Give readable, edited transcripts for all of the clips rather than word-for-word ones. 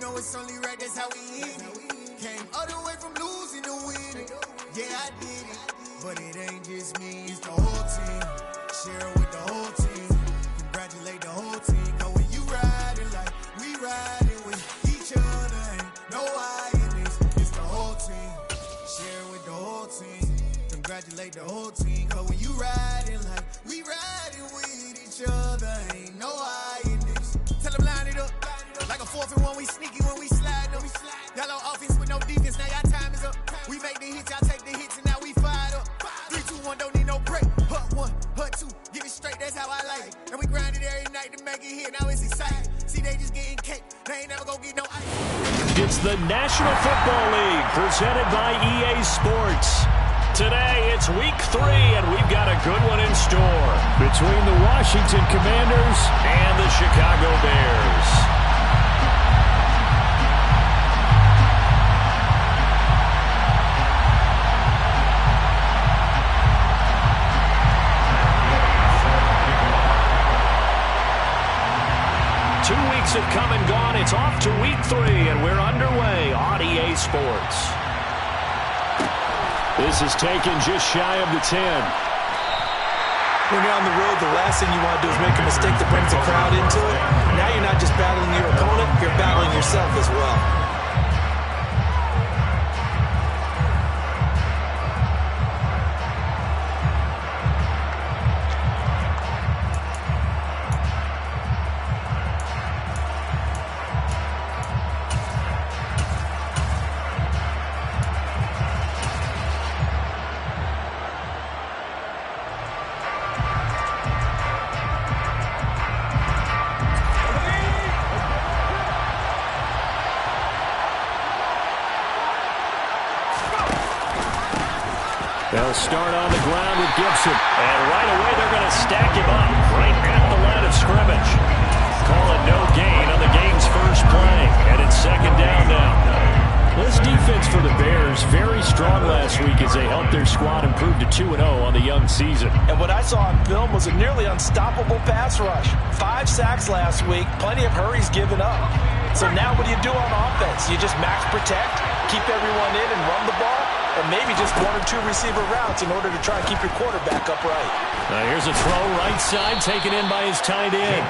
know it's only right, that's how we eat it. Came all the way from losing to winning. Yeah, I did it. But it ain't just me, it's the whole team. Share it with the whole team. Congratulate the whole team. Cause when you riding like we riding with each other, ain't no I in this. It's the whole team. Share it with the whole team. Congratulate the whole team. Cause when you riding like we riding with each other, ain't no I in this. Tell them line it up. Like a 4th and 1, we sneaky when we slide them. Y'all on offense with no defense, now y'all time is up. We make the hits, y'all take the hits, and now we fired up. 3, 2, 1, don't need no break. Hut 1, hut 2, give it straight, that's how I like it. And we grind it every night to make it hit, now it's exciting. See, they just getting cake, they ain't never gonna get no ice. It's the National Football League, presented by EA Sports. Today, it's week 3, and we've got a good one in store between the Washington Commanders and the Chicago Bears. 2 weeks have come and gone. It's off to week 3, and we're underway on EA Sports. This is taken just shy of the 10. When you're on the road, the last thing you want to do is make a mistake that brings the crowd into it. Now you're not just battling your opponent, you're battling yourself as well. They'll start on the ground with Gibson. And right away, they're going to stack him up right at the line of scrimmage. Call it no gain on the game's first play. And it's 2nd down now. This defense for the Bears, very strong last week as they helped their squad improve to 2-0 on the young season. And what I saw on film was a nearly unstoppable pass rush. 5 sacks last week, plenty of hurries given up. So now what do you do on offense? You just max protect, keep everyone in and run the ball? Or maybe just 1 or 2 receiver routes in order to try and keep your quarterback upright. Now here's a throw right side taken in by his tight end.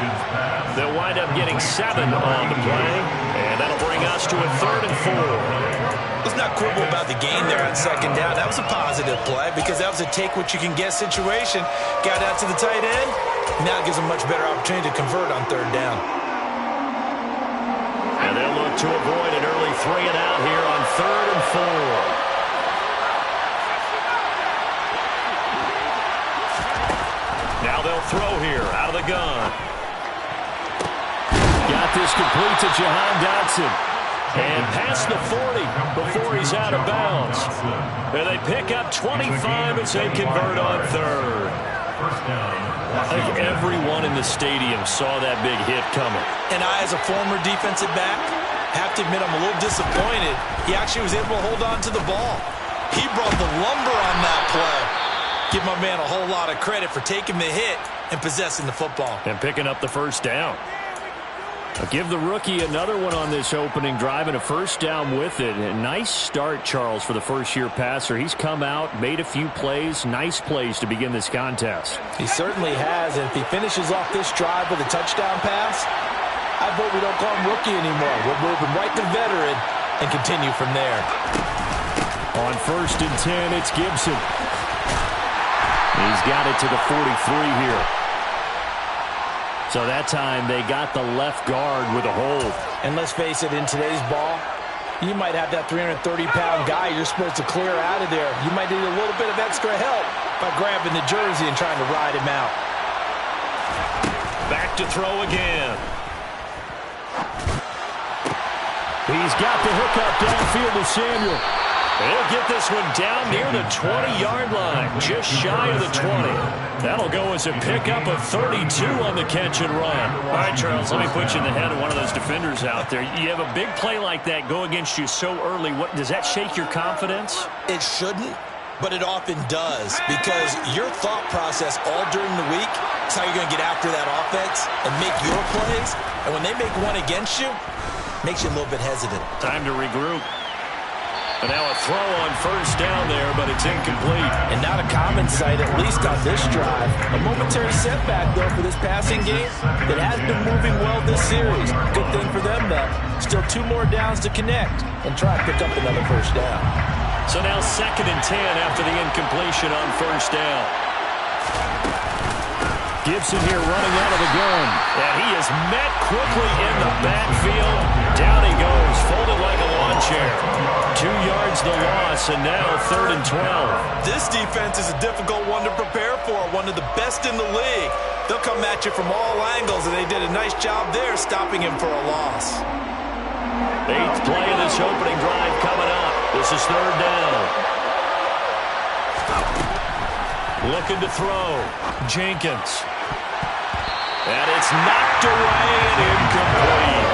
They'll wind up getting 7 on the play, and that'll bring us to a 3rd and 4. Let's not quibble about the gain there on 2nd down. That was a positive play because that was a take-what-you-can-get situation. Got out to the tight end. Now it gives them much better opportunity to convert on 3rd down. And they'll look to avoid an early 3 and out here on 3rd and 4. Now they'll throw here out of the gun. Got this complete to Jahan Dotson. And past the 40 before he's out of bounds. And they pick up 25 as they convert on 3rd. I think everyone in the stadium saw that big hit coming. And I, as a former defensive back, have to admit I'm a little disappointed. He actually was able to hold on to the ball. He brought the lumber on that play. Give my man a whole lot of credit for taking the hit and possessing the football. And picking up the 1st down. I'll give the rookie another one on this opening drive and a 1st down with it. A nice start, Charles, for the first-year passer. He's come out, made a few plays, nice plays to begin this contest. He certainly has, and if he finishes off this drive with a touchdown pass, I vote we don't call him rookie anymore. We'll move him right to veteran and continue from there. On 1st and 10, it's Gibson. He's got it to the 43 here. So that time they got the left guard with a hold. And let's face it, in today's ball, you might have that 330-pound guy you're supposed to clear out of there. You might need a little bit of extra help by grabbing the jersey and trying to ride him out. Back to throw again. He's got the hookup downfield to Samuel. He'll get this one down near the 20-yard line, just shy of the 20. That'll go as a pickup of 32 on the catch and run. All right, Charles, let me put you in the head of one of those defenders out there. You have a big play like that go against you so early. What does that shake your confidence? It shouldn't, but it often does, because your thought process all during the week is how you're going to get after that offense and make your plays. And when they make one against you, makes you a little bit hesitant. Time to regroup. And now a throw on first down there, but it's incomplete. And not a common sight, at least on this drive. A momentary setback, though, for this passing game. It has been moving well this series. Good thing for them, though. Still 2 more downs to connect and try to pick up another first down. So now 2nd and 10 after the incompletion on first down. Gibson here running out of the gun. And he is met quickly in the backfield. Down he goes, folded like a lawn chair. 2 yards the loss, and now 3rd and 12. This defense is a difficult one to prepare for, one of the best in the league. They'll come at you from all angles, and they did a nice job there stopping him for a loss. 8th play of this opening drive coming up. This is 3rd down. Looking to throw. Jenkins. And it's knocked away and incomplete.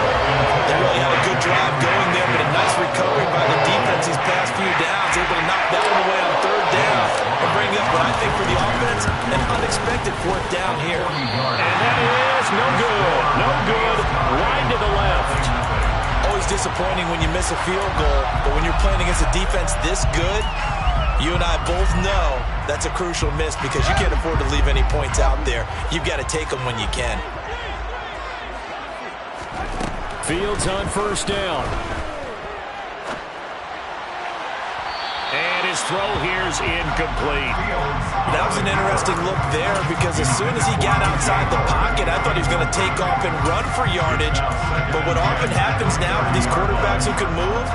They really had a good drive going there, but a nice recovery by the defense these past few downs. Able to knock that one away on 3rd down and bring up what I think for the offense, an unexpected 4th down here. And that is no good. No good. Wide to the left. Always disappointing when you miss a field goal, but when you're playing against a defense this good, you and I both know that's a crucial miss because you can't afford to leave any points out there. You've got to take them when you can. Fields on first down. And his throw here is incomplete. That was an interesting look there because as soon as he got outside the pocket, I thought he was going to take off and run for yardage. But what often happens now with these quarterbacks who can move,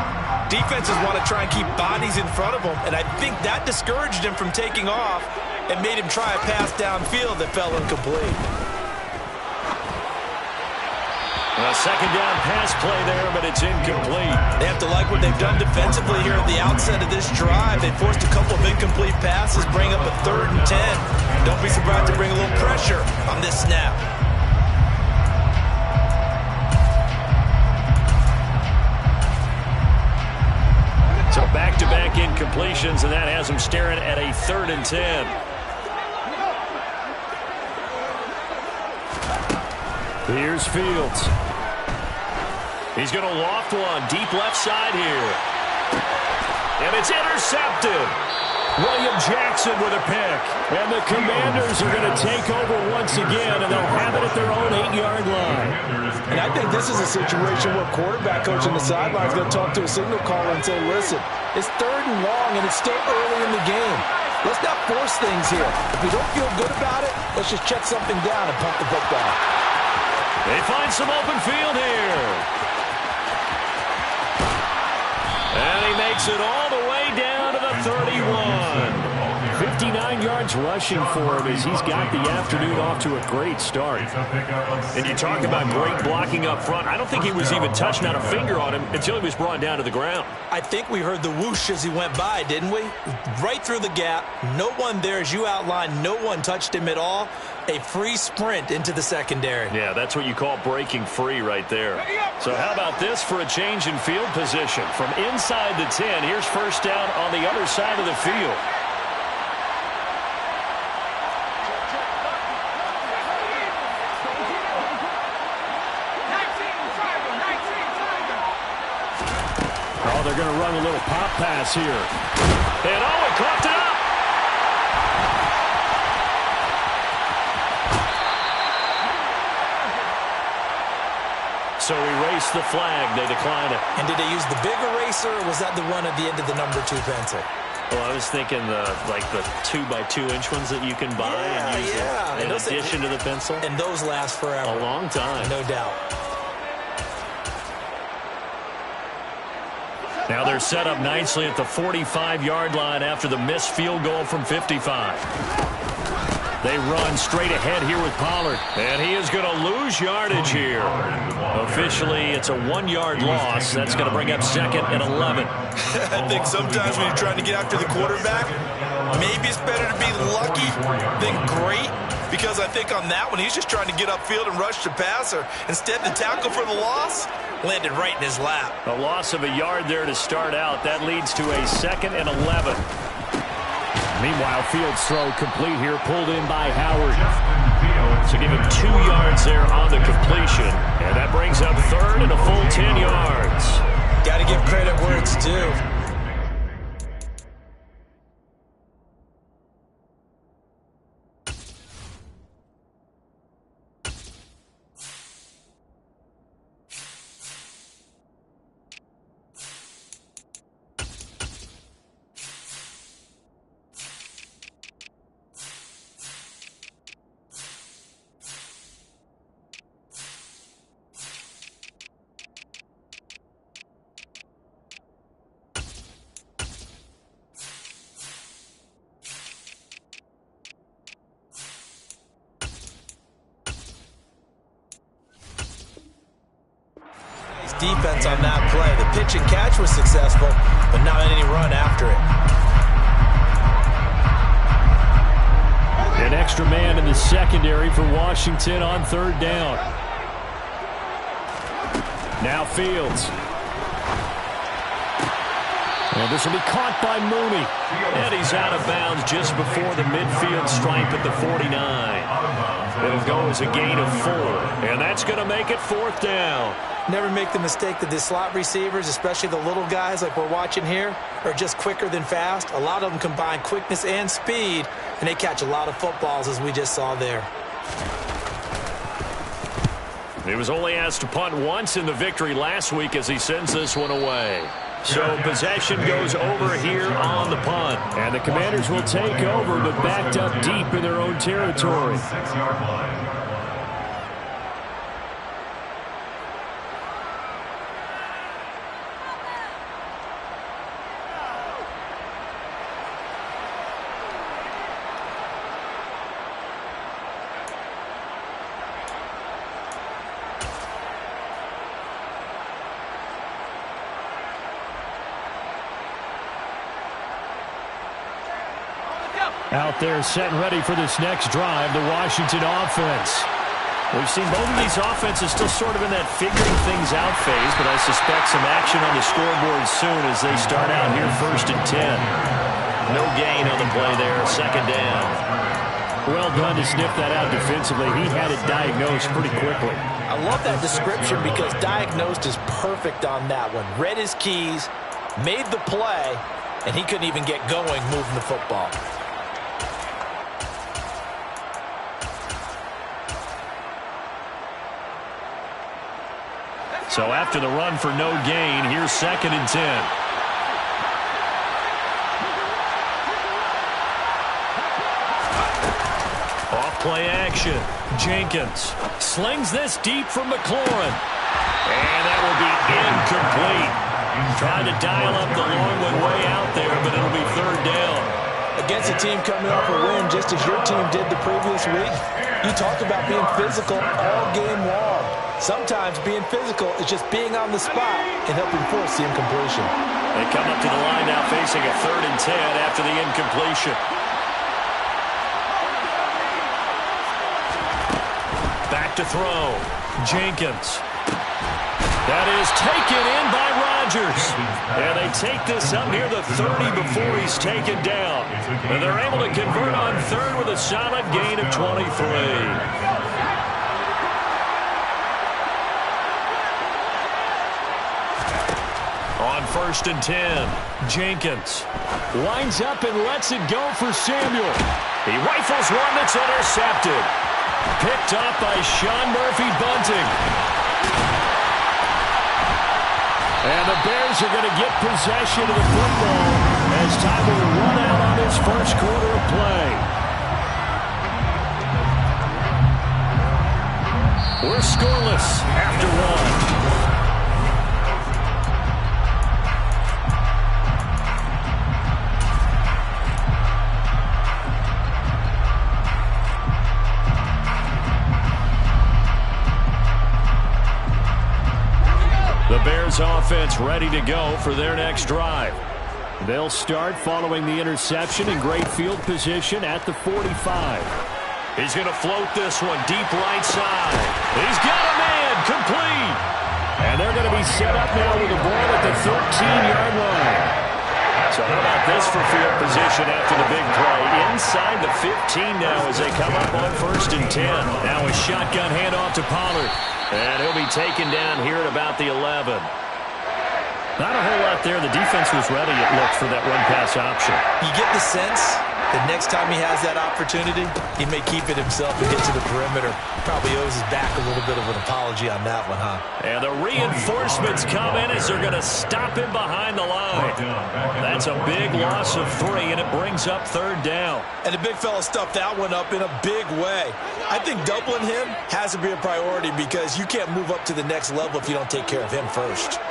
defenses want to try and keep bodies in front of them, and I think that discouraged him from taking off and made him try a pass downfield that fell incomplete. A 2nd down pass play there, but it's incomplete. They have to like what they've done defensively here at the outset of this drive. They forced a couple of incomplete passes, bring up a 3rd and 10. Don't be surprised to bring a little pressure on this snap. So back-to-back incompletions, and that has him staring at a 3rd and 10. Here's Fields. He's going to loft one deep left side here. And it's intercepted. William Jackson with a pick. And the Commanders are going to take over once again, and they'll have it at their own 8-yard line. And I think this is a situation where quarterback coach on the sideline is going to talk to a signal caller and say, listen, it's 3rd and long, and it's still early in the game. Let's not force things here. If we don't feel good about it, let's just check something down and pump the football. They find some open field here. And he makes it all the way down to the 31. 59 yards rushing for him as he's got the afternoon off to a great start. And you talk about great blocking up front. I don't think he was even touched, not a finger on him, until he was brought down to the ground. I think we heard the whoosh as he went by, didn't we? Right through the gap. No one there, as you outlined. No one touched him at all. A free sprint into the secondary. Yeah, that's what you call breaking free right there. So how about this for a change in field position? From inside the 10, here's first down on the other side of the field. Oh, they're going to run a little pop pass here. And oh, it caught it up. So erase the flag. They decline it. And did they use the big eraser, or was that the one at the end of the number 2 pencil? Well, I was thinking the 2x2-inch ones that you can buy and use in addition to the pencil. And those last forever. A long time. No doubt. Now they're set up nicely at the 45-yard line after the missed field goal from 55. They run straight ahead here with Pollard. And he is going to lose yardage here. Officially, it's a 1-yard loss. That's going to bring up 2nd and 11. I think sometimes when you're trying to get after the quarterback, maybe it's better to be lucky than great. Because I think on that one, he's just trying to get upfield and rush the passer. Instead, the tackle for the loss landed right in his lap. A loss of a yard there to start out. That leads to a 2nd and 11. Meanwhile, Fields' throw complete here, pulled in by Howard. So give him 2 yards there on the completion. And that brings up third and a full 10 yards. Got to give credit where it's due. Defense on that play. The pitch and catch was successful, but not any run after it. An extra man in the secondary for Washington on third down. Now Fields. And this will be caught by Mooney. And he's out of bounds just before the midfield stripe at the 49. It'll go as a gain of 4. And that's going to make it fourth down. Never make the mistake that the slot receivers, especially the little guys like we're watching here, are just quicker than fast. A lot of them combine quickness and speed, and they catch a lot of footballs, as we just saw there. He was only asked to punt once in the victory last week as he sends this one away. So possession goes over here on the punt. And the Commanders will take over, but backed up deep in their own territory. 6-yard line. Out there set and ready for this next drive, the Washington offense. We've seen both of these offenses still sort of in that figuring things out phase, but I suspect some action on the scoreboard soon as they start out here first and 10. No gain on the play there, second down. Well done to sniff that out defensively. He had it diagnosed pretty quickly. I love that description because diagnosed is perfect on that one. Read his keys, made the play, and he couldn't even get going moving the football. So after the run for no gain, here's second and 10. Off play action. Jenkins slings this deep from McLaurin. And that will be incomplete. Trying to dial up the long one way out there, but it'll be third down. Against a team coming off a win just as your team did the previous week, you talk about being physical all game long. Sometimes being physical is just being on the spot and helping force the incompletion. They come up to the line now facing a third and 10 after the incompletion. Back to throw. Jenkins. That is taken in by Rodgers. And they take this up near the 30 before he's taken down. And they're able to convert on third with a solid gain of 23. On first and 10, Jenkins lines up and lets it go for Samuel. He rifles one that's intercepted. Picked up by Sean Murphy-Bunting. And the Bears are going to get possession of the football as time will run out on this first quarter of play. We're scoreless after one. The Bears offense ready to go for their next drive. They'll start following the interception in great field position at the 45. He's going to float this one deep right side. He's got a man, complete. And they're going to be set up now with the ball at the 13-yard line. So how about this for field position after the big play? Inside the 15 now as they come up on 1st and 10. Now a shotgun handoff to Pollard. And he'll be taken down here at about the 11. Not a whole lot there. The defense was ready, it looked, for that run-pass option. You get the sense that next time he has that opportunity, he may keep it himself and get to the perimeter. Probably owes his back a little bit of an apology on that one, huh? And the reinforcements come in as they're going to stop him behind the line. That's a big loss of 3, and it brings up 3rd down. And the big fella stuffed that one up in a big way. I think doubling him has to be a priority because you can't move up to the next level if you don't take care of him first.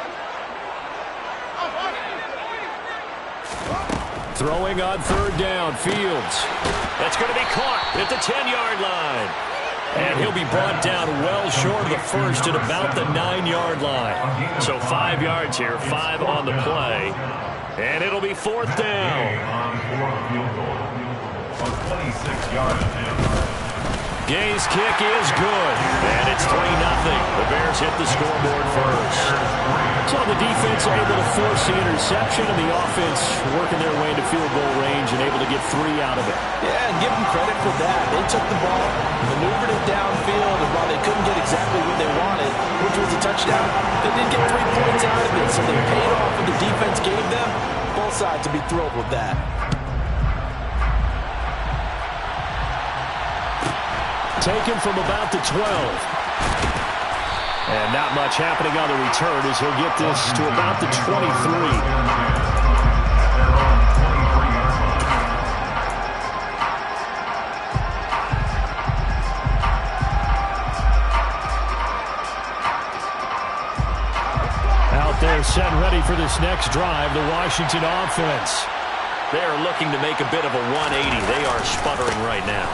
Throwing on 3rd down, Fields. That's going to be caught at the 10-yard line. And he'll be brought down well short of the 1st at about the 9-yard line. So 5 yards here, 5 on the play. And it'll be 4th down. Gay's kick is good. And it's 3-0. The Bears hit the scoreboard first. So the defense able to force the interception, and the offense working their way into field goal range and able to get 3 out of it. Yeah, and give them credit for that. They took the ball, maneuvered it downfield, and while they couldn't get exactly what they wanted, which was a touchdown, they did get 3 points out of it. So they paid off what the defense gave them. Both sides to be thrilled with that. Taken from about the 12. And not much happening on the return as he'll get this to about the 23. Out there set and ready for this next drive, the Washington offense. They are looking to make a bit of a 180. They are sputtering right now.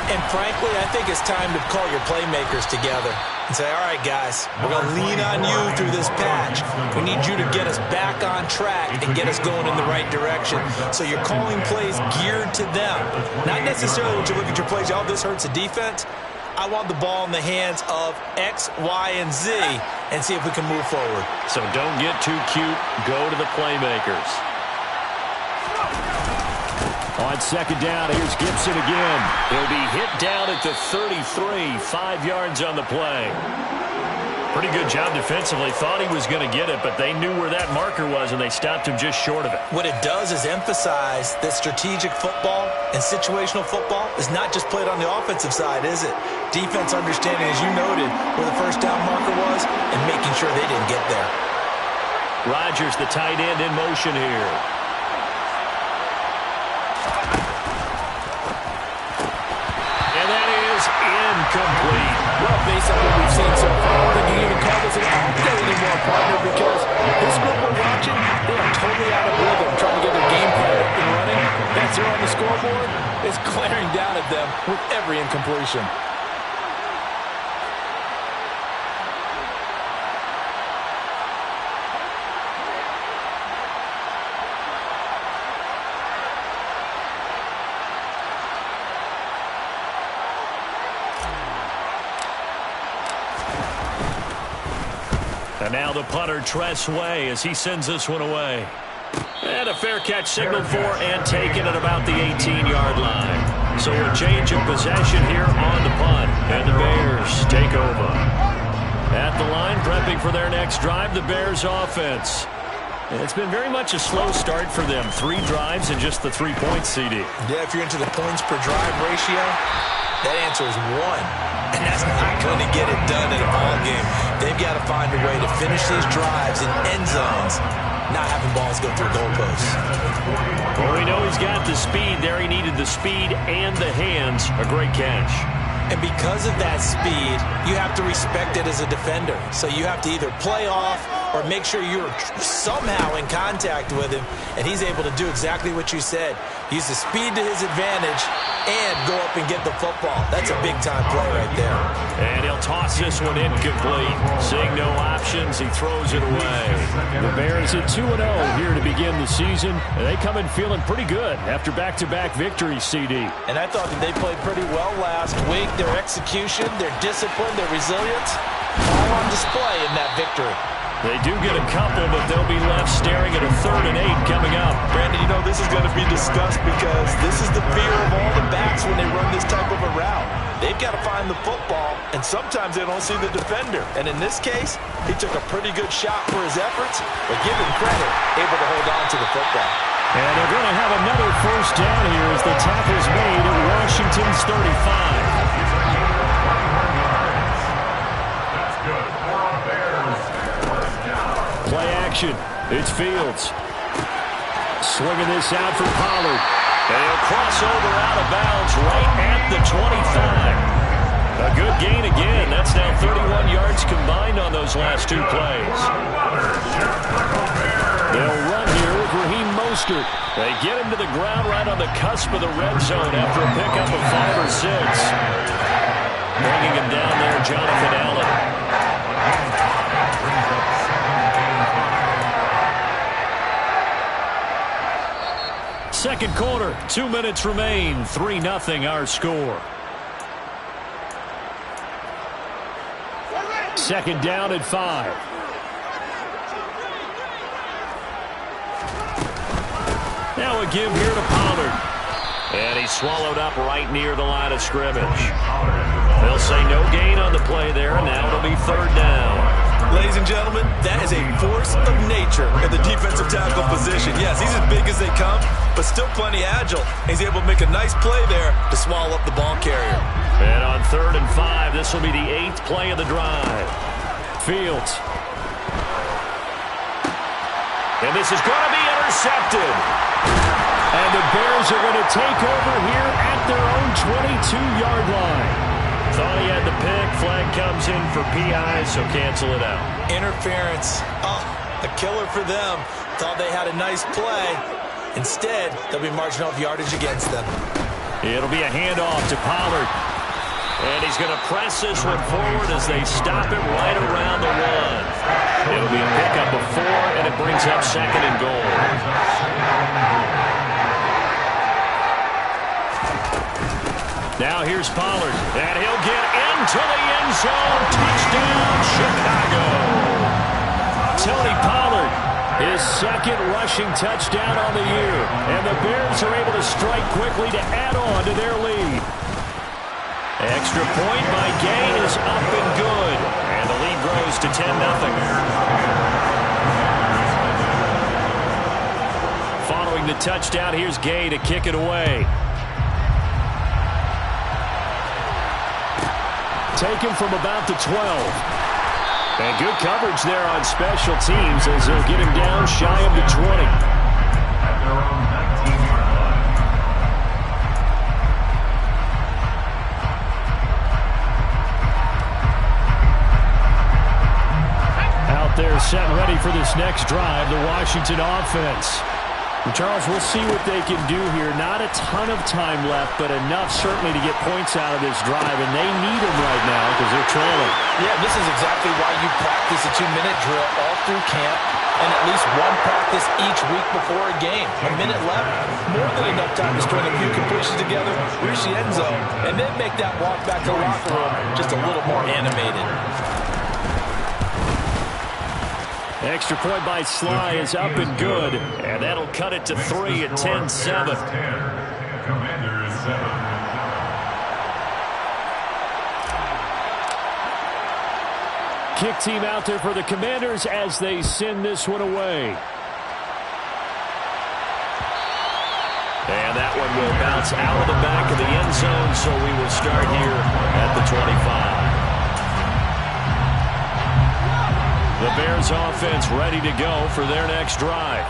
And frankly, I think it's time to call your playmakers together and say, all right, guys, we're going to lean on you through this patch. We need you to get us back on track and get us going in the right direction. So you're calling plays geared to them. Not necessarily when you look at your plays, oh, this hurts the defense. I want the ball in the hands of X, Y, and Z and see if we can move forward. So don't get too cute. Go to the playmakers. On 2nd down, here's Gibson again. He'll be hit down at the 33, 5 yards on the play. Pretty good job defensively. Thought he was going to get it, but they knew where that marker was, and they stopped him just short of it. What it does is emphasize that strategic football and situational football is not just played on the offensive side, is it? Defense understanding, as you noted, where the 1st down marker was and making sure they didn't get there. Rodgers, the tight end, in motion here. Incomplete. Well, based on what we've seen so far, I don't think you even call this an update anymore, partner, because this group we're watching, they are totally out of rhythm, trying to get their game plan up and running. That 0 on the scoreboard is glaring down at them with every incompletion. And now the punter, Tress Way, as he sends this one away. And a fair catch signaled for and taken at about the 18-yard line. So a change of possession here on the punt. And the Bears take over. At the line, prepping for their next drive, the Bears offense. It's been very much a slow start for them. 3 drives and just the 3 points, CD. Yeah, if you're into the points per drive ratio, that answer is 1. And that's not going to get it done in a ball game. They've got to find a way to finish these drives in end zones, not having balls go through goalposts. Well, we know he's got the speed there. He needed the speed and the hands. A great catch. And because of that speed, you have to respect it as a defender. So you have to either play off or make sure you're somehow in contact with him, and he's able to do exactly what you said. Use the speed to his advantage and go up and get the football. That's a big-time play right there. And he'll toss this one incomplete. Seeing no options, he throws it away. The Bears at 2-0 here to begin the season. And they come in feeling pretty good after back-to-back victories, CD. And I thought that they played pretty well last week. Their execution, their discipline, their resilience, all on display in that victory. They do get a couple, but they'll be left staring at a 3rd and 8 coming up. Brandon, you know this is going to be discussed because this is the fear of all the backs when they run this type of a route. They've got to find the football, and sometimes they don't see the defender. And in this case, he took a pretty good shot for his efforts, but give him credit, able to hold on to the football. And they're going to have another first down here as the tackle's made at Washington's 35. Play action. It's Fields. Swinging this out for Pollard. And he'll cross over out of bounds right at the 25. A good gain again. That's now 31 yards combined on those last 2 plays. They'll run here with Raheem Mostert. They get him to the ground right on the cusp of the red zone after a pickup of 5 or 6. Bringing him down there, Jonathan Allen. Second quarter, 2 minutes remain. 3-0 our score. Second down at 5. Now a give here to Pollard. And he's swallowed up right near the line of scrimmage. They'll say no gain on the play there, and now it'll be 3rd down. Ladies and gentlemen, that is a force of nature in the defensive tackle position. Yes, he's as big as they come, but still plenty agile. He's able to make a nice play there to swallow up the ball carrier. And on 3rd and 5, this will be the 8th play of the drive. Fields. And this is going to be intercepted. And the Bears are going to take over here at their own 22-yard line. Thought he had the pick. Flag comes in for PI, so cancel it out. Interference. Oh, a killer for them. Thought they had a nice play. Instead, they'll be marching off yardage against them. It'll be a handoff to Pollard. And he's going to press this one forward as they stop it right around the 1. It'll be a pickup of 4, and it brings up 2nd and goal. Now here's Pollard, and he'll get into the end zone. Touchdown, Chicago. Tony Pollard, his 2nd rushing touchdown on the year. And the Bears are able to strike quickly to add on to their lead. Extra point by Gay is up and good. And the lead grows to 10-0. Following the touchdown, here's Gay to kick it away. Taken from about the 12. And good coverage there on special teams as they'll get him down shy of the 20. Out there set ready for this next drive, the Washington offense. Charles, we'll see what they can do here. Not a ton of time left, but enough certainly to get points out of this drive, and they need them right now because they're trailing. Yeah, this is exactly why you practice a 2-minute drill all through camp and at least one practice each week before a game. A minute left, more than enough time to string a few completions together, reach the end zone, and then make that walk back to the locker room just a little more animated. Extra point by Sly is up and good, and that'll cut it to 3 at 10-7. Kick team out there for the Commanders as they send this one away. And that one will bounce out of the back of the end zone, so we will start here at the 25. The Bears offense ready to go for their next drive.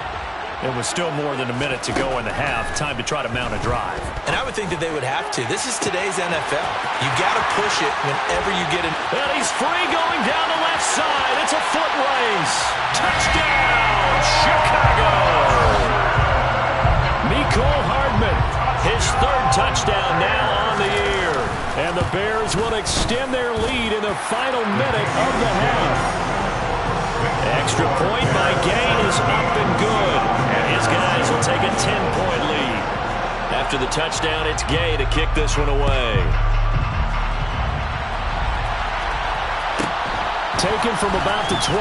It was still more than a minute to go in the half. Time to try to mount a drive. And I would think that they would have to. This is today's NFL. You got to push it whenever you get it. And he's free going down the left side. It's a foot race. Touchdown, Chicago. Mecole Hardman, his 3rd touchdown now on the year. And the Bears will extend their lead in the final minute of the half. Extra point by Gain is up and good. And his guys will take a 10-point lead. After the touchdown, it's Gay to kick this one away. Taken from about the 12.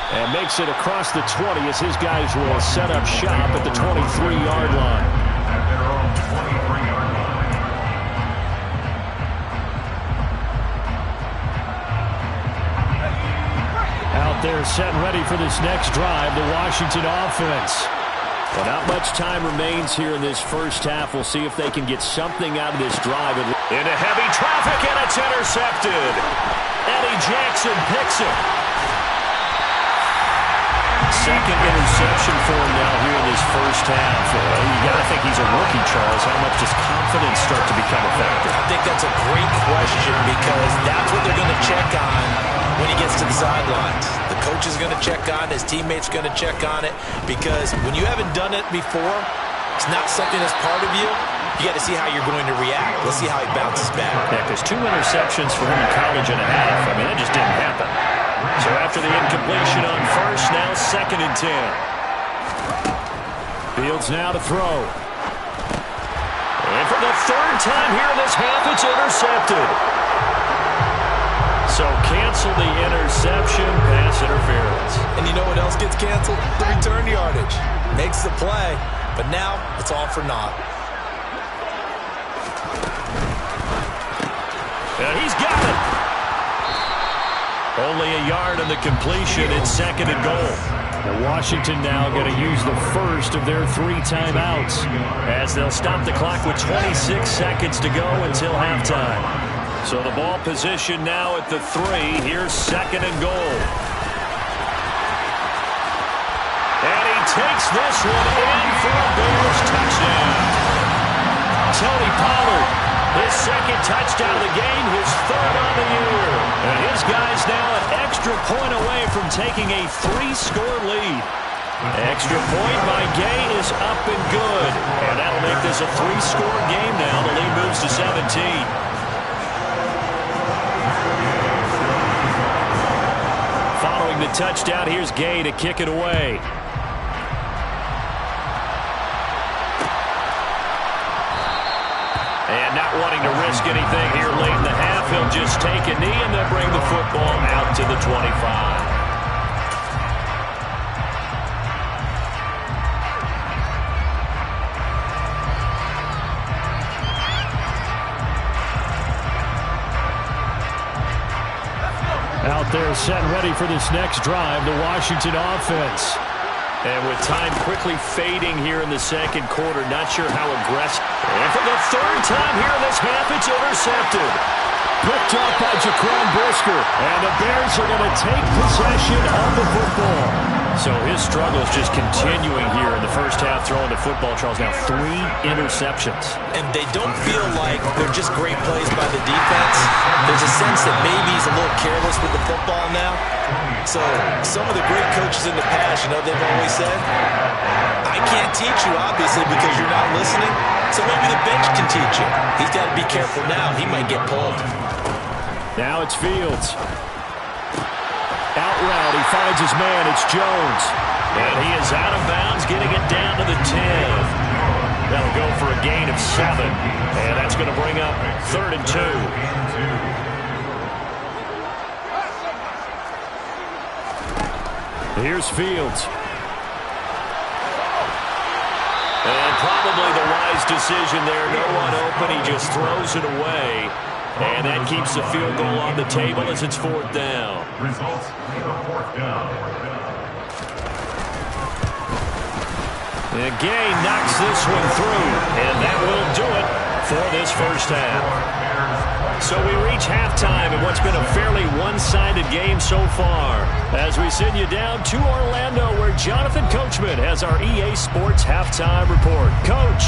And makes it across the 20 as his guys will set up shop at the 23-yard line. At their own 23-yard line. Out there set and ready for this next drive, the Washington offense. Well, not much time remains here in this first half. We'll see if they can get something out of this drive. Into heavy traffic, and it's intercepted. Eddie Jackson picks it. Second interception for him now here in this first half. You got to think he's a rookie, Charles. How much does confidence start to become a factor? I think that's a great question because that's what they're going to check on when he gets to the sidelines. The coach is going to check on, his teammates going to check on it, because when you haven't done it before, it's not something that's part of you. You got to see how you're going to react. Let's see how he bounces back. Yeah, because 2 interceptions for him in college and a half. I mean, that just didn't happen. So after the incompletion on first, now 2nd and 10. Fields now to throw. And for the 3rd time here in this half, it's intercepted. So cancel the interception, pass interference. And you know what else gets canceled? The return yardage. Makes the play, but now it's all for naught. And he's got it. Only a yard on the completion. It's 2nd and goal. Well, Washington now going to use the first of their 3 timeouts as they'll stop the clock with 26 seconds to go until halftime. So the ball position now at the 3. Here's 2nd and goal. And he takes this one in for a Bears touchdown. Tony Pollard, his 2nd touchdown of the game, his 3rd on the year. And his guys now an extra point away from taking a 3-score lead. Extra point by Gay is up and good. And that'll make this a 3-score game now. The lead moves to 17. Following the touchdown, here's Gay to kick it away. And not wanting to risk anything here late in the half, he'll just take a knee and they'll bring the football out to the 25. Out there set and ready for this next drive, the Washington offense. And with time quickly fading here in the 2nd quarter, not sure how aggressive. And for the 3rd time here in this half, it's intercepted. Picked up by Jaquan Brisker. And the Bears are going to take possession of the football. So his struggle is just continuing here in the first half, throwing the football. Charles, now 3 interceptions. And they don't feel like they're just great plays by the defense. There's a sense that maybe he's a little careless with the football now. So some of the great coaches in the past, you know, they've always said, I can't teach you, obviously, because you're not listening. So maybe the bench can teach you. He's got to be careful now. He might get pulled. Now it's Fields. Out route, he finds his man. It's Jones. And he is out of bounds, getting it down to the 10. That'll go for a gain of 7. And that's going to bring up 3rd and 2. Here's Fields. And probably the wise decision there. No one open. He just throws it away. And that keeps the field goal on the table as it's 4th down. Results, 4th down. And Gay knocks this one through. And that will do it for this first half. So we reach halftime in what's been a fairly one-sided game so far. As we send you down to Orlando, where Jonathan Coachman has our EA Sports Halftime Report. Coach.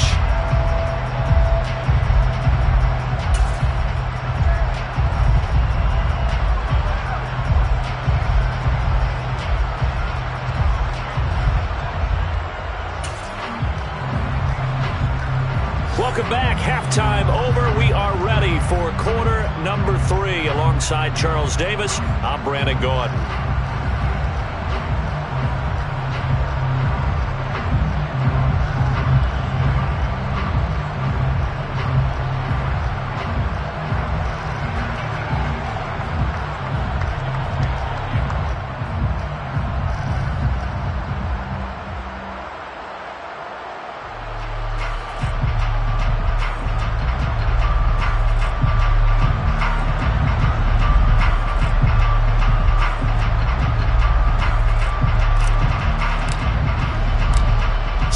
Welcome back. Halftime over. We are ready for quarter number 3. Alongside Charles Davis, I'm Brandon Gordon.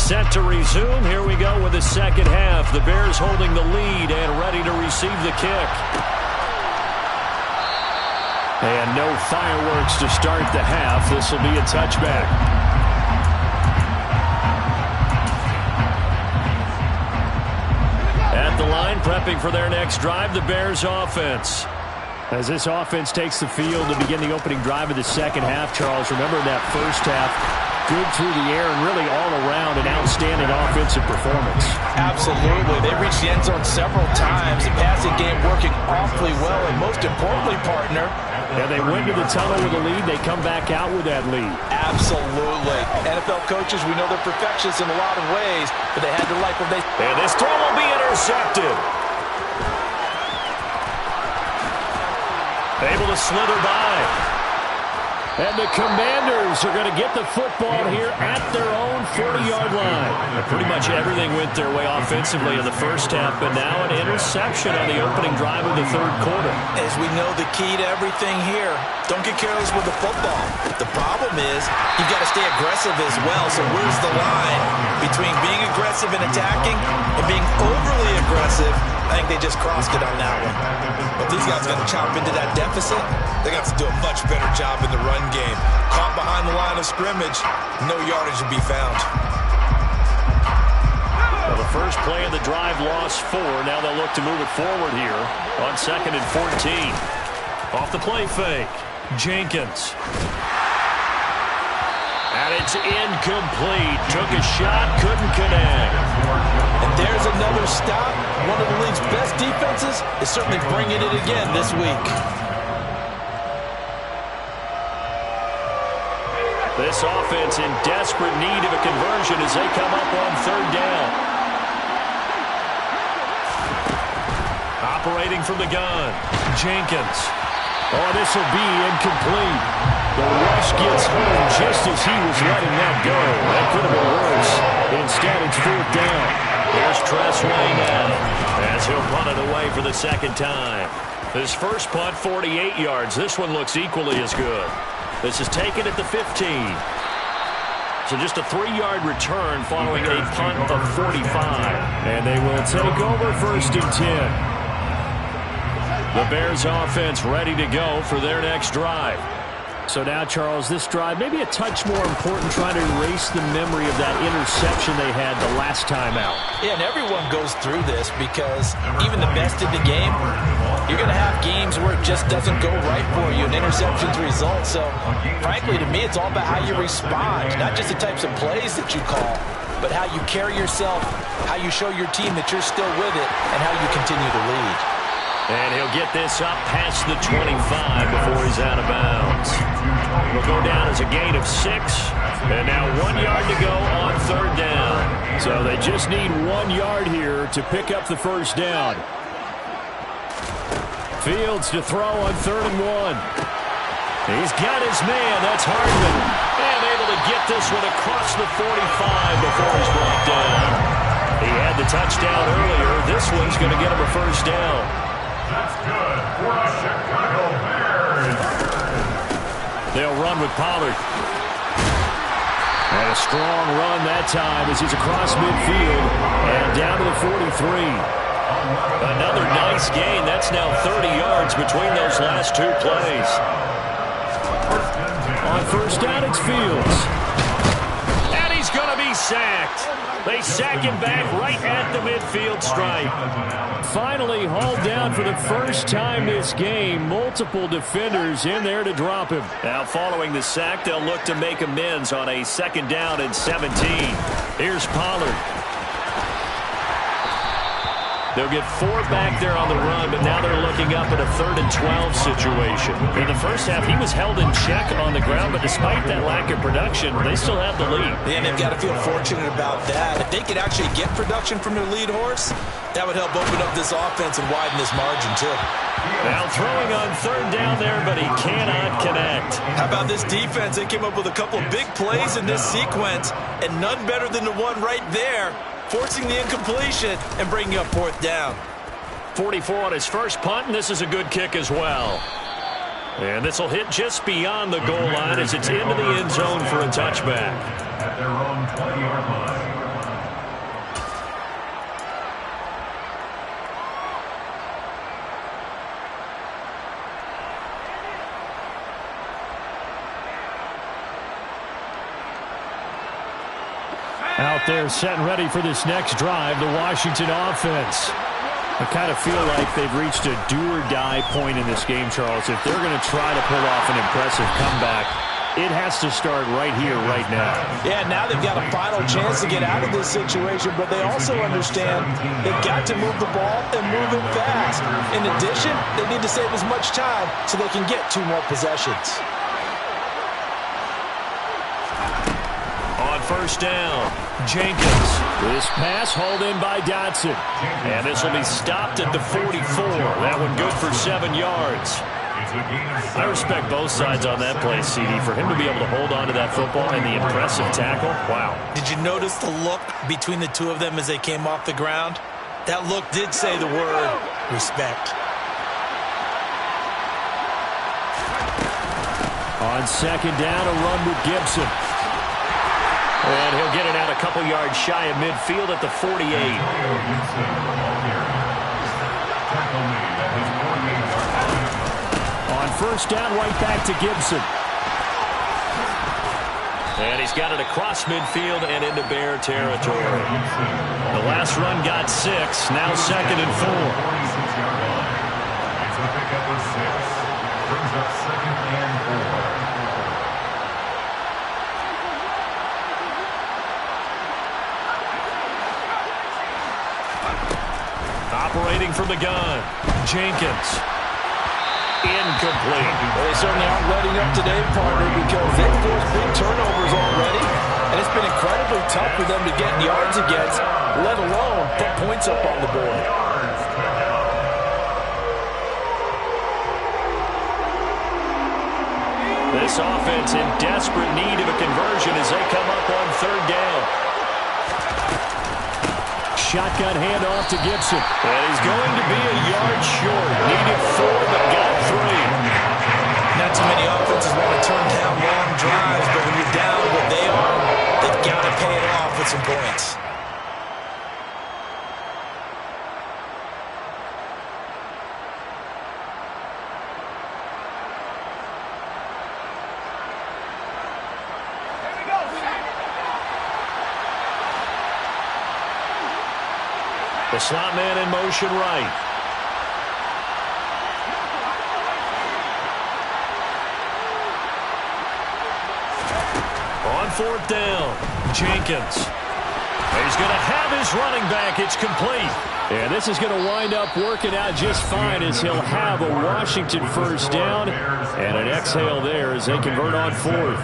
Set to resume. Here we go with the second half. The Bears holding the lead and ready to receive the kick. And no fireworks to start the half. This will be a touchback. At the line, prepping for their next drive, the Bears offense. As this offense takes the field to begin the opening drive of the second half, Charles, remember in that first half, good through the air and really all around an outstanding offensive performance. Absolutely. They reached the end zone several times. The passing game working awfully well, and most importantly, partner, and they went to the tunnel with a lead. They come back out with that lead. Absolutely. NFL coaches, we know they're perfectionists in a lot of ways, but they had to like what they... And this throw will be intercepted. Able to slither by. And the Commanders are going to get the football here at their own 40-yard line. And pretty much everything went their way offensively in the first half, but now an interception on the opening drive of the third quarter. As we know, the key to everything here, don't get careless with the football. The problem is you've got to stay aggressive as well. So where's the line between being aggressive and attacking and being overly aggressive? I think they just crossed it on that one. But these guys got to chop into that deficit. They got to do a much better job in the run game. Caught behind the line of scrimmage, no yardage to be found. Well, the first play of the drive lost 4. Now they'll look to move it forward here on 2nd and 14. Off the play fake, Jenkins. And it's incomplete. Took a shot, couldn't connect. And there's another stop. One of the league's best defenses is certainly bringing it again this week. This offense in desperate need of a conversion as they come up on 3rd down. Operating from the gun, Jenkins. Oh, this will be incomplete. The rush gets home just as he was letting that go. That could have been worse. Instead, it's 4th down. Here's Tressway now as he'll punt it away for the second time. His first punt, 48 yards. This one looks equally as good. This is taken at the 15. So just a 3-yard return following a punt of 45. And they will take over 1st and 10. The Bears offense ready to go for their next drive. So now, Charles, this drive maybe a touch more important, trying to erase the memory of that interception they had the last time out. Yeah, and everyone goes through this because even the best in the game, you're going to have games where it just doesn't go right for you, and interceptions result. So, frankly, to me, it's all about how you respond, not just the types of plays that you call, but how you carry yourself, how you show your team that you're still with it, and how you continue to lead. And he'll get this up past the 25 before he's out of bounds. Will go down as a gain of 6. And now 1 yard to go on 3rd down. So they just need 1 yard here to pick up the first down. Fields to throw on 3rd and 1. He's got his man. That's Hardman. And able to get this one across the 45 before he's brought down. He had the touchdown earlier. This one's going to get him a first down. That's good for the Chicago Bears. They'll run with Pollard. And a strong run that time as he's across midfield and down to the 43. Another nice gain. That's now 30 yards between those last 2 plays. On 1st down, it's Fields. And he's going to be sacked. They sack him back right at the midfield stripe. Finally hauled down for the first time this game. Multiple defenders in there to drop him. Now following the sack, they'll look to make amends on a 2nd down and 17. Here's Pollard. They'll get 4 back there on the run, but now they're looking up at a 3rd and 12 situation. In the first half, he was held in check on the ground, but despite that lack of production, they still have the lead. And they've got to feel fortunate about that. If they could actually get production from their lead horse, that would help open up this offense and widen this margin, too. Now throwing on 3rd down there, but he cannot connect. How about this defense? They came up with a couple of big plays in this sequence, and none better than the one right there, forcing the incompletion and bringing up 4th down. 44 on his first punt, and this is a good kick as well. And this will hit just beyond the goal line as it's into the end zone for a touchback. At their own 20-yard line. Out there set and ready for this next drive, the Washington offense. I kind of feel like they've reached a do-or-die point in this game, Charles. If they're going to try to pull off an impressive comeback, it has to start right here, right now. Yeah, now they've got a final chance to get out of this situation, but they also understand they've got to move the ball and move it fast. In addition, they need to save as much time so they can get 2 more possessions. On first down, Jenkins. This pass hauled in by Dotson. And this will be stopped at the 44. That one good for 7 yards. I respect both sides on that play, CD. For him to be able to hold on to that football and the impressive tackle, wow. Did you notice the look between the two of them as they came off the ground? That look did say the word respect. On second down, a run with Gibson. And he'll get it out a couple yards shy of midfield at the 48. On first down, right back to Gibson. And he's got it across midfield and into Bear territory. The last run got 6, now second and 4. It's a pickup of 6. Brings up second and 4. Operating from the gun, Jenkins. Incomplete. Well, they certainly aren't letting up today, partner, because they've forced big turnovers already, and it's been incredibly tough for them to get yards against, let alone put points up on the board. This offense in desperate need of a conversion as they come up on third down. Shotgun handoff to Gibson. And he's going to be a yard short. Needed 4, but got 3. Not too many offenses want to turn down long drives, but when you're down what they are, they've got to pay it off with some points. The slot man in motion right. On fourth down, Jenkins. He's going to have his running back. It's complete. And this is going to wind up working out just fine as he'll have a Washington first down and an exhale there as they convert on fourth.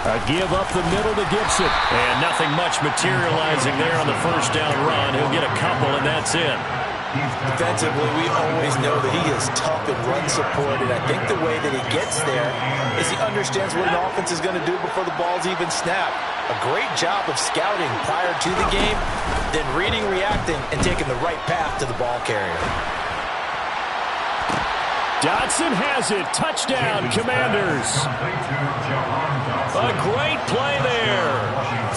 A give up the middle to Gibson. And nothing much materializing there on the first down run. He'll get a couple, and that's it. Defensively, we always know that he is tough in run support, and I think the way that he gets there is he understands what an offense is going to do before the ball's even snapped. A great job of scouting prior to the game, then reading, reacting, and taking the right path to the ball carrier. Dotson has it. Touchdown, Commanders. A great play there.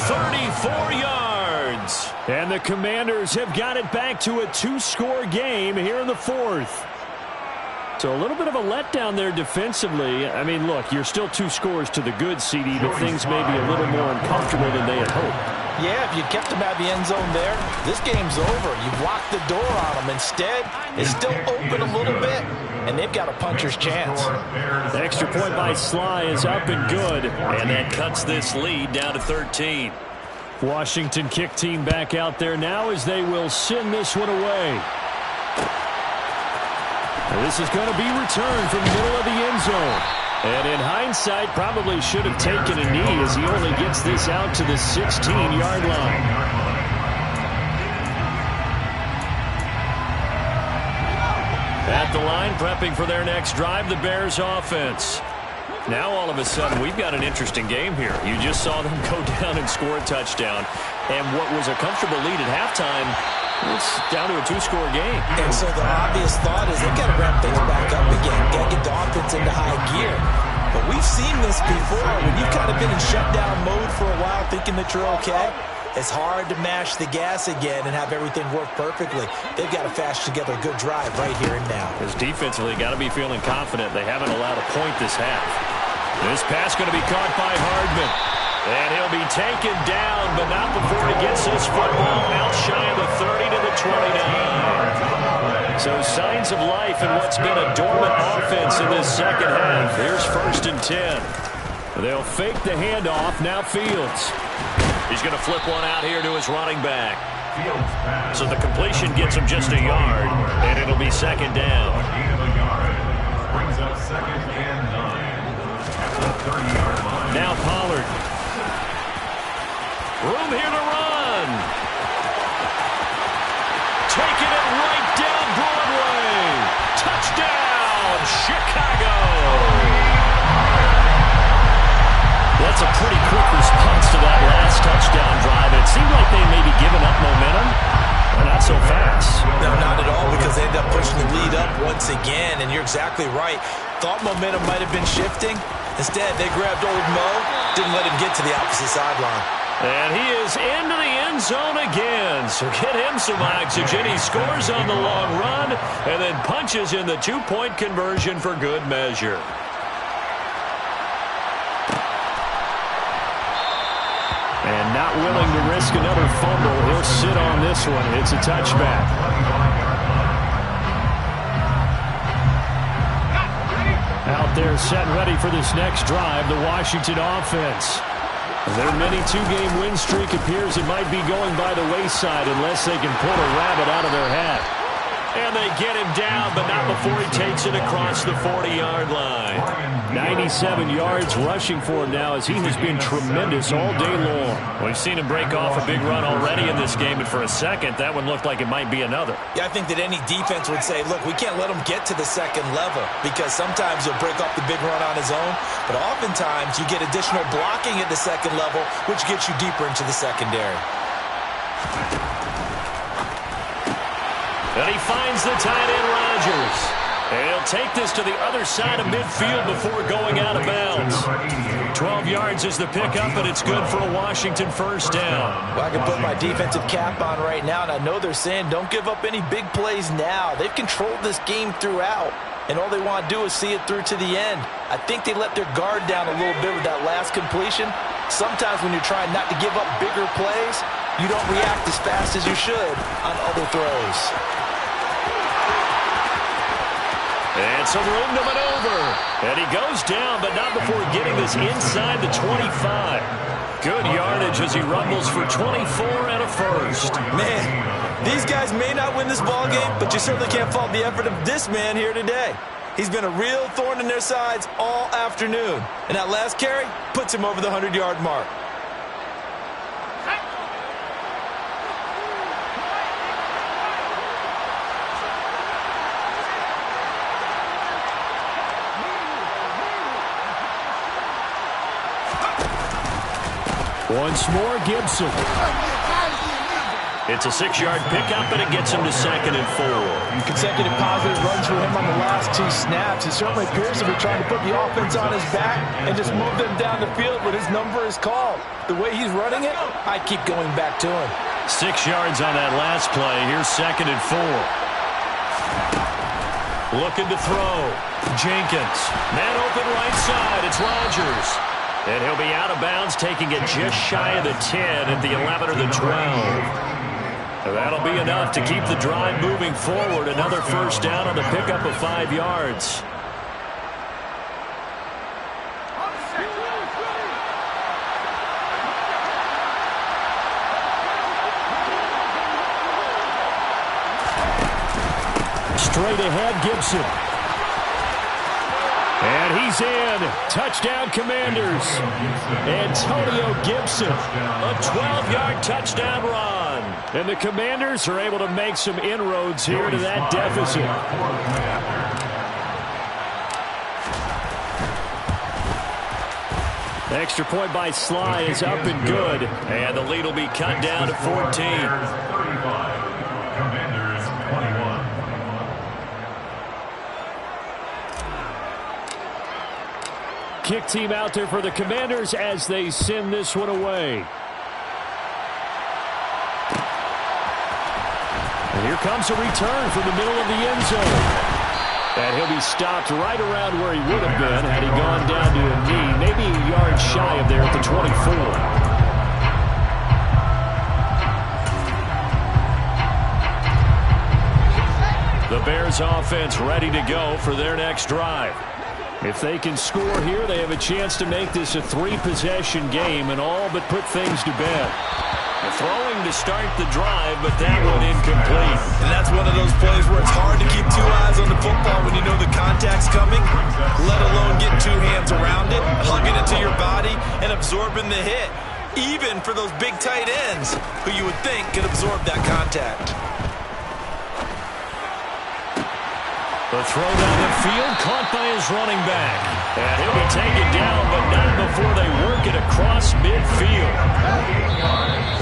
34 yards. And the Commanders have got it back to a 2-score game here in the fourth. So a little bit of a letdown there defensively. I mean, look, you're still 2 scores to the good, CD, but things may be a little more uncomfortable than they had hoped. Yeah, if you kept them out of the end zone there, this game's over. You've locked the door on them. Instead, it's still open a little bit, and they've got a puncher's chance. The extra point by Sly is up and good, and that cuts this lead down to 13. Washington kick team back out there now as they will send this one away. This is going to be returned from the middle of the end zone. And in hindsight, probably should have taken a knee as he only gets this out to the 16-yard line. At the line, prepping for their next drive, the Bears offense. Now, all of a sudden, we've got an interesting game here. You just saw them go down and score a touchdown. And what was a comfortable lead at halftime, it's down to a 2-score game. And so the obvious thought is they've got to ramp things back up again. Got to get the offense into high gear. But we've seen this before. When you've kind of been in shutdown mode for a while thinking that you're okay, it's hard to mash the gas again and have everything work perfectly. They've got to fash together a good drive right here and now. Because defensively, got to be feeling confident. They haven't allowed a point this half. This pass going to be caught by Hardman. And he'll be taken down, but not before he gets this football out shy of the 30 to the 29. So signs of life in what's been a dormant offense in this second half. Here's 1st and 10. They'll fake the handoff. Now Fields. He's going to flip one out here to his running back. So the completion gets him just a yard, and it'll be 2nd down. Brings up 2nd and 9 at the 30-yard line. Now Pollard. Room here to run. Taking it right down Broadway. Touchdown, Chicago. That's a pretty quick response to that last touchdown drive. It seemed like they may be giving up momentum, but not so fast. No, not at all, because they ended up pushing the lead up once again, and you're exactly right. Thought momentum might have been shifting. Instead, they grabbed old Mo, didn't let him get to the opposite sideline. And he is into the end zone again. So get him some oxygen. He scores on the long run and then punches in the 2-point conversion for good measure. And not willing to risk another fumble. He'll sit on this one. It's a touchback. Out there set ready for this next drive, the Washington offense. Their mini 2-game win streak appears it might be going by the wayside unless they can pull a rabbit out of their hat. And they get him down, but not before he takes it across the 40-yard line. 97 yards rushing for him now as he has been tremendous all day long. We've seen him break off a big run already in this game, and for a second, that one looked like it might be another. Yeah, I think that any defense would say, look, we can't let him get to the second level because sometimes he'll break off the big run on his own, but oftentimes you get additional blocking at the second level, which gets you deeper into the secondary. And he finds the tight end, Rodgers. And he'll take this to the other side of midfield before going out of bounds. 12 yards is the pickup, and it's good for a Washington 1st down. Well, I can put my defensive cap on right now, and I know they're saying don't give up any big plays now. They've controlled this game throughout, and all they want to do is see it through to the end. I think they let their guard down a little bit with that last completion. Sometimes when you're trying not to give up bigger plays, you don't react as fast as you should on other throws. And some room to maneuver. And he goes down, but not before getting this inside the 25. Good yardage as he rumbles for 24 and a 1st. Man, these guys may not win this ball game, but you certainly can't fault the effort of this man here today. He's been a real thorn in their sides all afternoon. And that last carry puts him over the 100-yard mark. Once more, Gibson. It's a 6-yard pickup, and it gets him to 2nd and 4. Consecutive positive runs for him on the last 2 snaps. It certainly appears to be trying to put the offense on his back and just move them down the field when his number is called. The way he's running it, I keep going back to him. 6 yards on that last play. Here's 2nd and 4. Looking to throw. Jenkins. Man open right side. It's Rodgers. And he'll be out of bounds, taking it just shy of the 10 at the 11 or the 12. That'll be enough to keep the drive moving forward. Another 1st down on the pickup of 5 yards. Straight ahead, Gibson. And he's in. Touchdown, Commanders. Antonio Gibson, a 12-yard touchdown run. And the Commanders are able to make some inroads here to that deficit. Extra point by Sly is up and good. And the lead will be cut down to 14. kick team out there for the Commanders as they send this one away. And here comes a return from the middle of the end zone. And he'll be stopped right around where he would have been had he gone down to a knee, maybe a yard shy of there at the 24. The Bears offense ready to go for their next drive. If they can score here, they have a chance to make this a 3-possession game and all but put things to bed. The throwing to start the drive, but that one incomplete. And that's one of those plays where it's hard to keep two eyes on the football when you know the contact's coming, let alone get two hands around it, hugging it to your body, and absorbing the hit, even for those big tight ends who you would think could absorb that contact. The throw down the field, caught by his running back. And he'll be taken down, but not before they work it across midfield.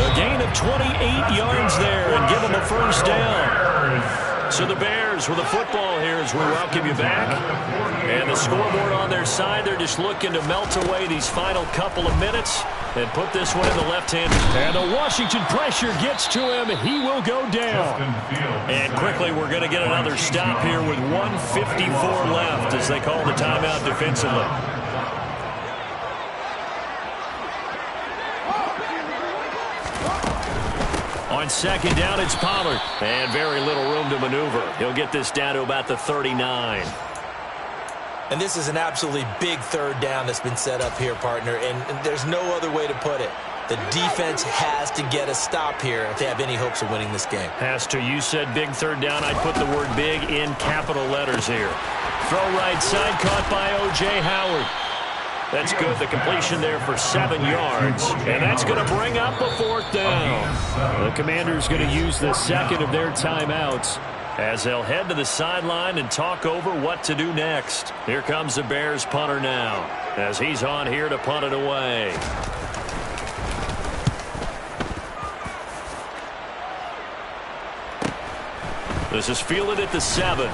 A gain of 28 yards there and give them a first down. So the Bears with the football here as we welcome you back. And the scoreboard on their side, they're just looking to melt away these final couple of minutes and put this one in the left hand. And the Washington pressure gets to him. He will go down. And quickly we're going to get another stop here with 1:54 left as they call the timeout defensively. On second down, it's Pollard. And very little room to maneuver. He'll get this down to about the 39. And this is an absolutely big third down that's been set up here, partner, and there's no other way to put it. The defense has to get a stop here if they have any hopes of winning this game. Has to. You said big third down. I'd put the word big in capital letters here. Throw right side, caught by O.J. Howard. That's good. The completion there for 7 yards. And that's going to bring up a fourth down. The Commanders going to use the second of their timeouts as they'll head to the sideline and talk over what to do next. Here comes the Bears punter now as he's on here to punt it away. This is fielded at the 7.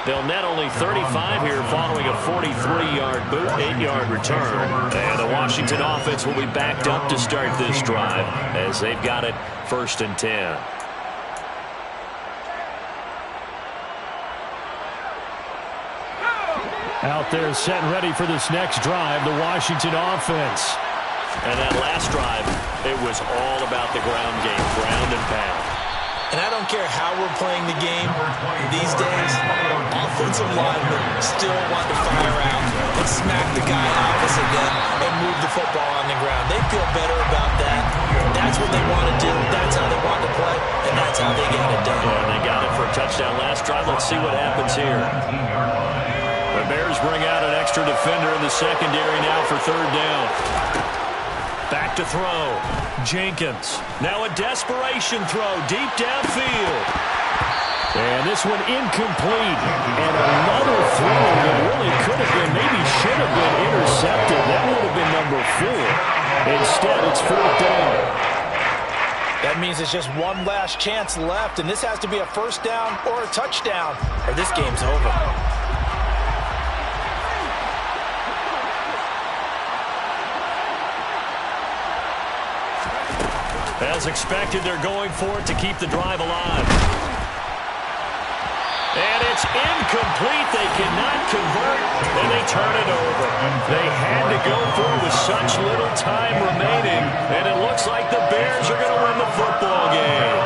They'll net only 35 here following a 43-yard boot, 8-yard return. And the Washington offense will be backed up to start this drive as they've got it 1st and 10. Out there set and ready for this next drive, the Washington offense. And that last drive, it was all about the ground game, ground and pound. And I don't care how we're playing the game these days, offensive linemen still want to fire out and smack the guy opposite them and move the football on the ground. They feel better about that. That's what they want to do. That's how they want to play, and that's how they get it done. And they got it for a touchdown last drive. Let's see what happens here. The Bears bring out an extra defender in the secondary now for third down. Back to throw. Jenkins. Now a desperation throw deep downfield. And this one incomplete. And another throw that really could have been, maybe should have been intercepted. That would have been number 4. Instead, it's fourth down. That means it's just one last chance left, and this has to be a first down or a touchdown, or this game's over. As expected, they're going for it to keep the drive alive. And it's incomplete. They cannot convert, and they turn it over. They had to go for it with such little time remaining, and it looks like the Bears are going to win the football game.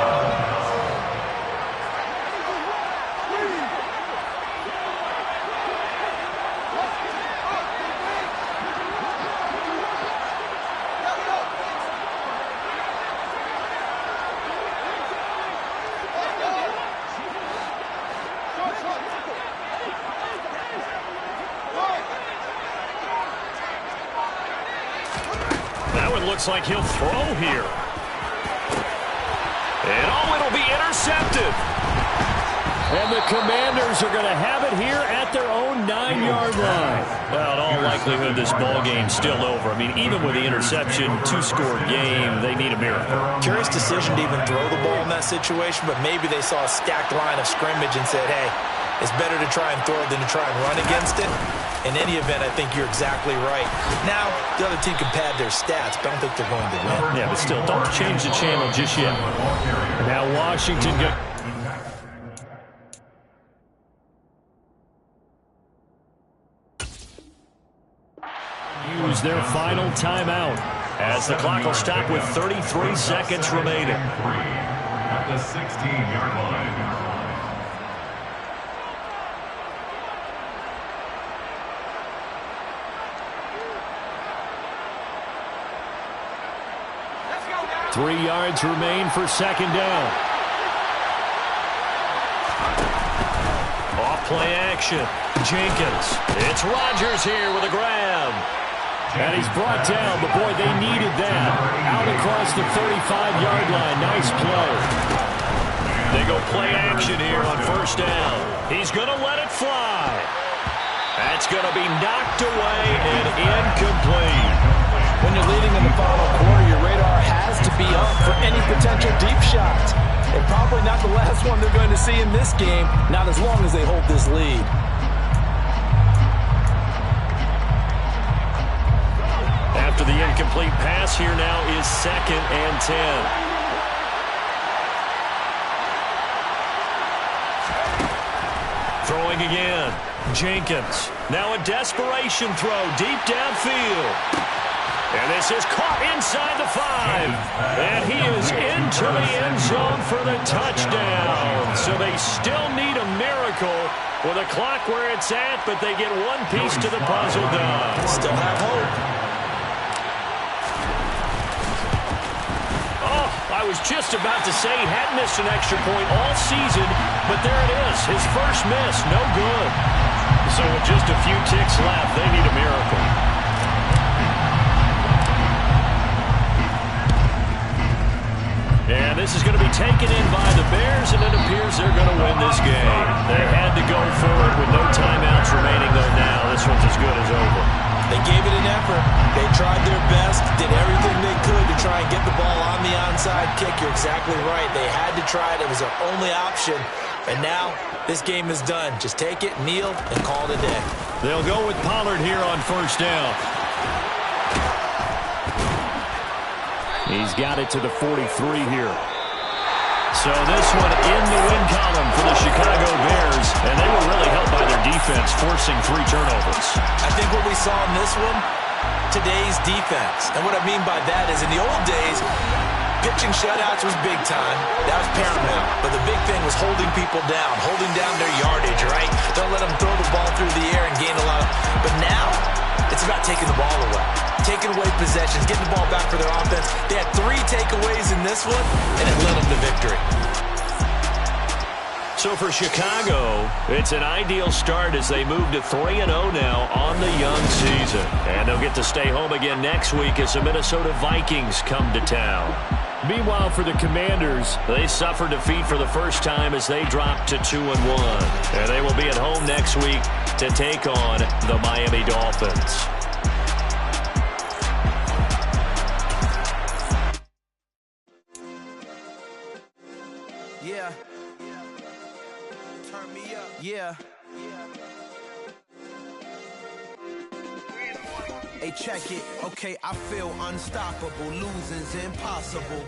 Looks like he'll throw here. And it'll be intercepted. And the Commanders are going to have it here at their own 9-yard line. Well, in all likelihood, this ball game's still over. I mean, even with the interception, 2-score game, they need a miracle. Curious decision to even throw the ball in that situation, but maybe they saw a stacked line of scrimmage and said, hey, It's better to try and throw than to try and run against it. In any event, I think you're exactly right. Now, the other team can pad their stats, but I don't think they're going to win. Yeah, but still, don't change the channel just yet. Now Washington use their final timeout as the clock will stop with 33 seconds remaining. At the 16-yard line. Let's go, 3 yards remain for second down. Off play action. Jenkins. It's Rodgers here with a grab. And he's brought down, but boy, they needed that. Out across the 35-yard line. Nice play. They go play action here on first down. He's going to let it fly. That's going to be knocked away and incomplete. When you're leading in the final quarter, your radar has to be up for any potential deep shots. And probably not the last one they're going to see in this game, not as long as they hold this lead. After the incomplete pass, here now is 2nd and 10. Throwing again. Jenkins. Now a desperation throw deep downfield. And this is caught inside the 5. And he is into the end zone for the touchdown. So they still need a miracle with a clock where it's at, but they get one piece to the puzzle done. Still have hope. I was just about to say he had missed an extra point all season, but there it is. His first miss, no good. So with just a few ticks left, they need a miracle. And this is going to be taken in by the Bears, and it appears they're going to win this game. They had to go for it with no timeouts remaining, though now. This one's as good as over. They gave it an effort. They tried their best, did everything they could to try and get the ball on the onside kick. You're exactly right. They had to try it. It was their only option. And now this game is done. Just take it, kneel, and call it a day. They'll go with Pollard here on first down. He's got it to the 43 here. So this one in the win column for the Chicago Bears, and they were really helped by their defense, forcing 3 turnovers. I think what we saw in this one, today's defense. And what I mean by that is in the old days, pitching shutouts was big time. That was paramount. But the big thing was holding people down, holding down their yardage, right? Don't let them throw the ball through the air and gain a lot. But now, it's about taking the ball away. Taking away possessions, getting the ball back for their offense. They had 3 takeaways in this one, and it led them to victory. So for Chicago, it's an ideal start as they move to 3-0 now on the young season. And they'll get to stay home again next week as the Minnesota Vikings come to town. Meanwhile, for the Commanders, they suffered defeat for the first time as they dropped to 2-1. And they will be at home next week to take on the Miami Dolphins. Yeah. Turn me up. Yeah. Hey, check it. Okay, I feel unstoppable. Losing's impossible.